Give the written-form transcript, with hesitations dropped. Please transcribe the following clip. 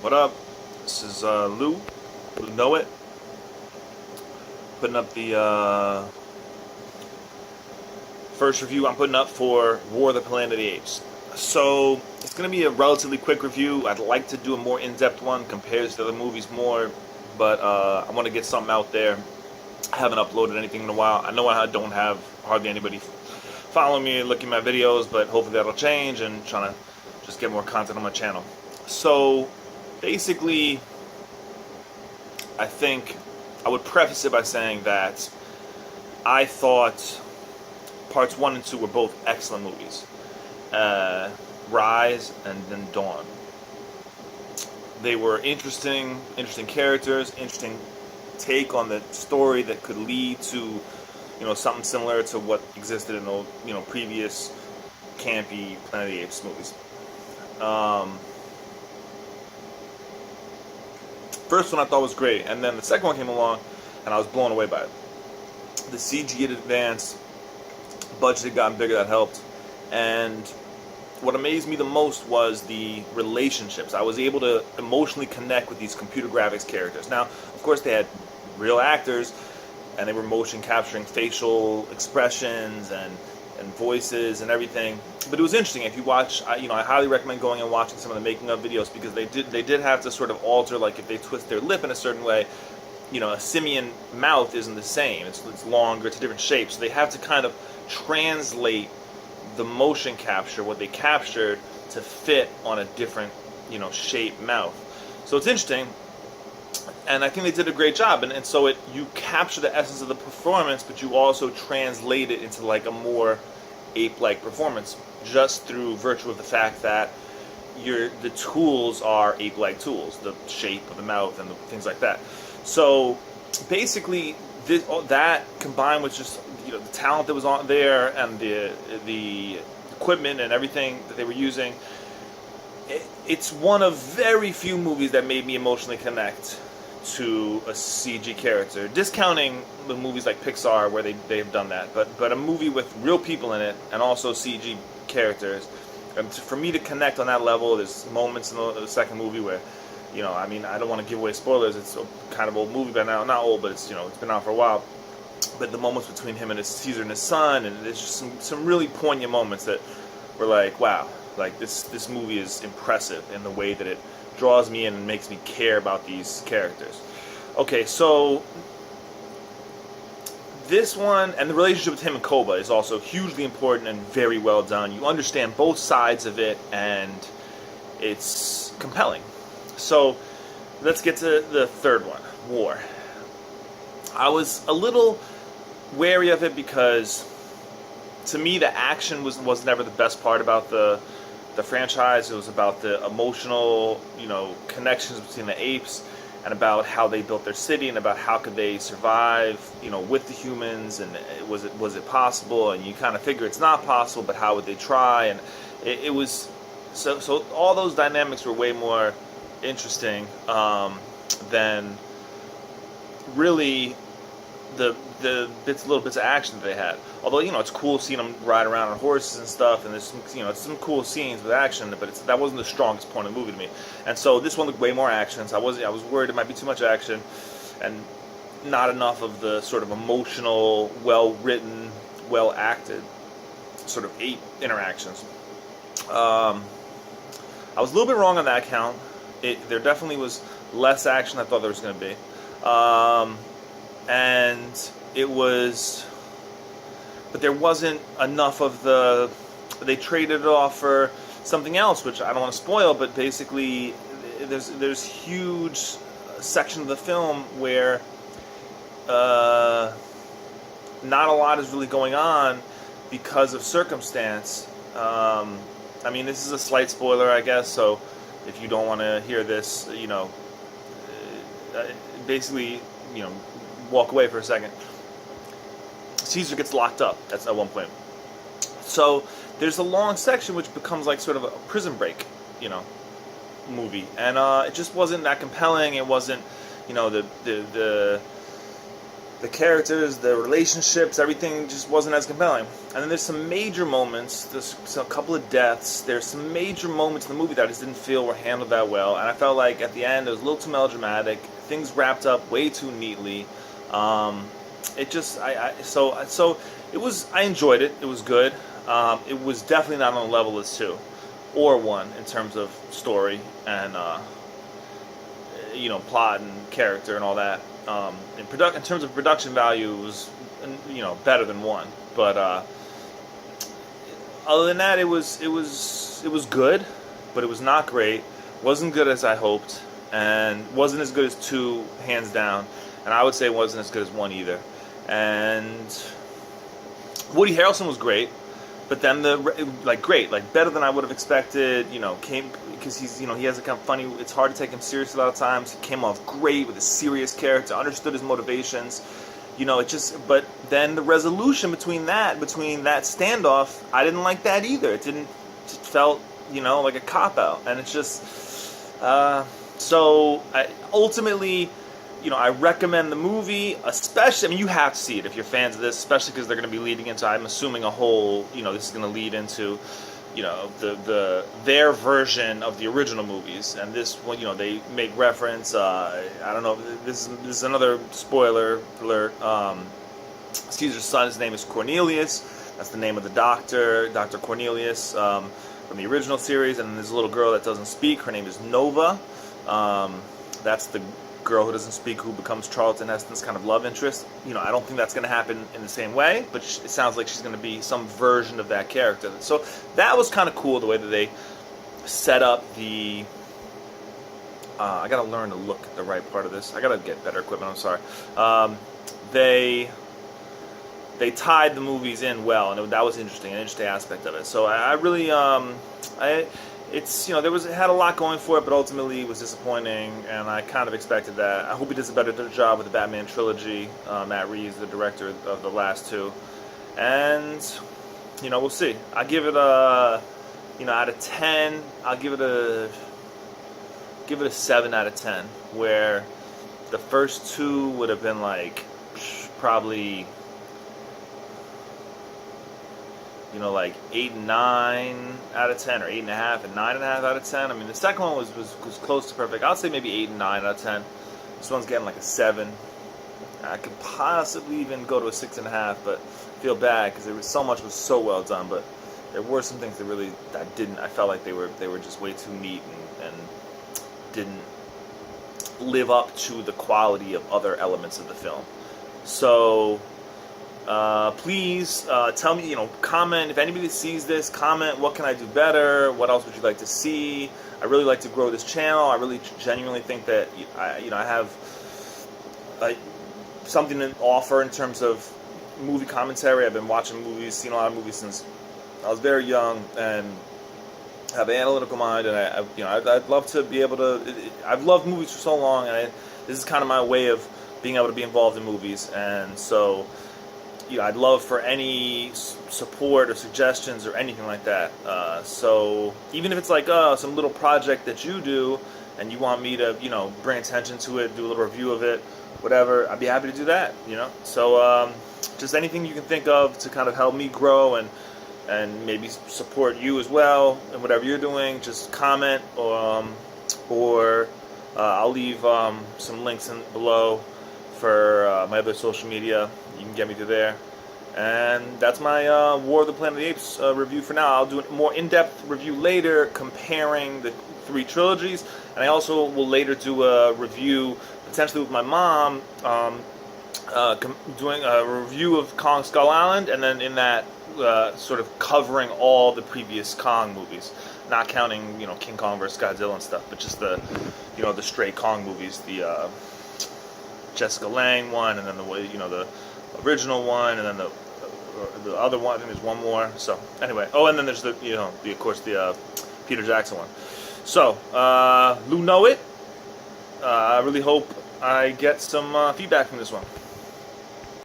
What up? This is Lou Know It, putting up the first review I'm putting up for War of the Planet of the Apes. So, it's going to be a relatively quick review. I'd like to do a more in-depth one, compares to the movies more, but I want to get something out there. I haven't uploaded anything in a while. I know I don't have hardly anybody following me, looking at my videos, but hopefully that'll change, and trying to just get more content on my channel. So, basically, I think I would preface it by saying that I thought parts 1 and 2 were both excellent movies. Rise and then Dawn. They were interesting characters, interesting take on the story that could lead to, something similar to what existed in the, previous campy Planet of the Apes movies. First one I thought was great, and then the second one came along, and I was blown away by it. The CG had advanced, budget had gotten bigger, that helped, and what amazed me the most was the relationships. I was able to emotionally connect with these computer graphics characters. Now, of course, they had real actors, and they were motion capturing facial expressions and voices and everything. But it was interesting. If you watch, I highly recommend going and watching some of the making of videos, because they did have to sort of alter, like if they twist their lip in a certain way, a simian mouth isn't the same. It's longer, it's a different shape. So they have to kind of translate the motion capture, what they captured, to fit on a different, shape mouth. So it's interesting, and I think they did a great job. And so you capture the essence of the performance, but you also translate it into like a more ape-like performance, just through virtue of the fact that the tools are ape-like tools, the shape of the mouth and the things like that. So basically, that combined with just the talent that was on there, and the equipment and everything that they were using, it's one of very few movies that made me emotionally connect to a CG character. Discounting the movies like Pixar where they've done that, but a movie with real people in it and also CG characters. And for me to connect on that level, there's moments in the second movie where, I don't want to give away spoilers. It's a kind of old movie by now, not old, but it's been out for a while. But the moments between him and Caesar and his son, and there's just some really poignant moments that were like, wow, like this movie is impressive in the way that it draws me in and makes me care about these characters. Okay, so this one, and the relationship with him and Koba, is also hugely important and very well done. You understand both sides of it, and it's compelling. So let's get to the third one, War. I was a little wary of it because, to me, the action was never the best part about the franchise. It was about the emotional, connections between the apes, and about how they built their city, and about how could they survive, with the humans, and was it possible? And you kind of figure it's not possible, but how would they try? And it was so all those dynamics were way more interesting than really the little bits of action that they had. Although it's cool seeing them ride around on horses and stuff, and there's it's some cool scenes with action, but that wasn't the strongest point of the movie to me. And so this one looked way more action. So I was worried it might be too much action and not enough of the sort of emotional, well written, well acted sort of ape interactions. I was a little bit wrong on that count. There definitely was less action than I thought there was going to be. And it was, but there wasn't enough of they traded it off for something else, which I don't want to spoil, but basically there's huge section of the film where not a lot is really going on because of circumstance. This is a slight spoiler, I guess, so if you don't want to hear this, basically, walk away for a second. Caesar gets locked up at one point. So there's a long section which becomes like sort of a prison break, movie. And it just wasn't that compelling. It wasn't, the characters, the relationships, everything just wasn't as compelling. And then there's some major moments, there's a couple of deaths, there's some major moments in the movie that I just didn't feel were handled that well. And I felt like at the end it was a little too melodramatic, things wrapped up way too neatly. It just, so it was, I enjoyed it, it was good. It was definitely not on the level as 2 or 1 in terms of story and, plot and character and all that. In terms of production value, it was, better than 1. But other than that, it was good, but it was not great. Wasn't good as I hoped, and wasn't as good as 2, hands down. And I would say it wasn't as good as 1 either. And Woody Harrelson was great, but then better than I would have expected. Came because he's, he has a kind of funny. It's hard to take him seriously a lot of times. He came off great with a serious character. Understood his motivations. But then the resolution between that standoff, I didn't like that either. It felt, like a cop out, and it's just. Ultimately, I recommend the movie, especially, you have to see it if you're fans of this, especially because they're going to be leading into, I'm assuming, a whole, this is going to lead into, their version of the original movies. And this one, they make reference, I don't know, this is another spoiler alert. Caesar's son, his name is Cornelius. That's the name of the doctor, Dr. Cornelius, from the original series. And there's a little girl that doesn't speak. Her name is Nova. That's the girl who doesn't speak, who becomes Charlton Heston's kind of love interest. I don't think that's going to happen in the same way, but it sounds like she's going to be some version of that character. So that was kind of cool, the way that they set up the... I got to learn to look at the right part of this. I got to get better equipment, I'm sorry. They tied the movies in well, and that was interesting, an interesting aspect of it. So I really... It's, it had a lot going for it, but ultimately it was disappointing, and I kind of expected that. I hope he does a better job with the Batman trilogy. Matt Reeves, the director of the last 2, and we'll see. I give it a, out of 10, I'll give it a 7 out of 10. Where the first 2 would have been like probably. Like 8 and 9 out of 10, or 8.5 and 9.5 out of 10. The second one was close to perfect. I'll say maybe 8 and 9 out of 10. This one's getting like a 7. I could possibly even go to a 6.5, but I feel bad because so much was so well done. But there were some things I felt like they were just way too neat and didn't live up to the quality of other elements of the film. So. Please tell me, comment, if anybody sees this, comment, what can I do better, what else would you like to see? I really like to grow this channel. I really genuinely think that, I have something to offer in terms of movie commentary. I've been watching movies, seen a lot of movies since I was very young, and have an analytical mind, and I'd love to be able to, I've loved movies for so long, and this is kind of my way of being able to be involved in movies, and so... I'd love for any support or suggestions or anything like that. So even if it's like some little project that you do and you want me to, bring attention to it, do a little review of it, whatever, I'd be happy to do that, So just anything you can think of to kind of help me grow and maybe support you as well and whatever you're doing, just comment or I'll leave some links below for my other social media. You can get me through there. And that's my War of the Planet of the Apes review for now. I'll do a more in-depth review later, comparing the 3 trilogies. And I also will later do a review, potentially with my mom, doing a review of Kong Skull Island, and then in that sort of covering all the previous Kong movies. Not counting, King Kong vs. Godzilla and stuff, but just the straight Kong movies, the Jessica Lange one, and then the original one, and then the other one. I think there's one more. So anyway, and then there's the Peter Jackson one. So Lou Know It. I really hope I get some feedback from this one.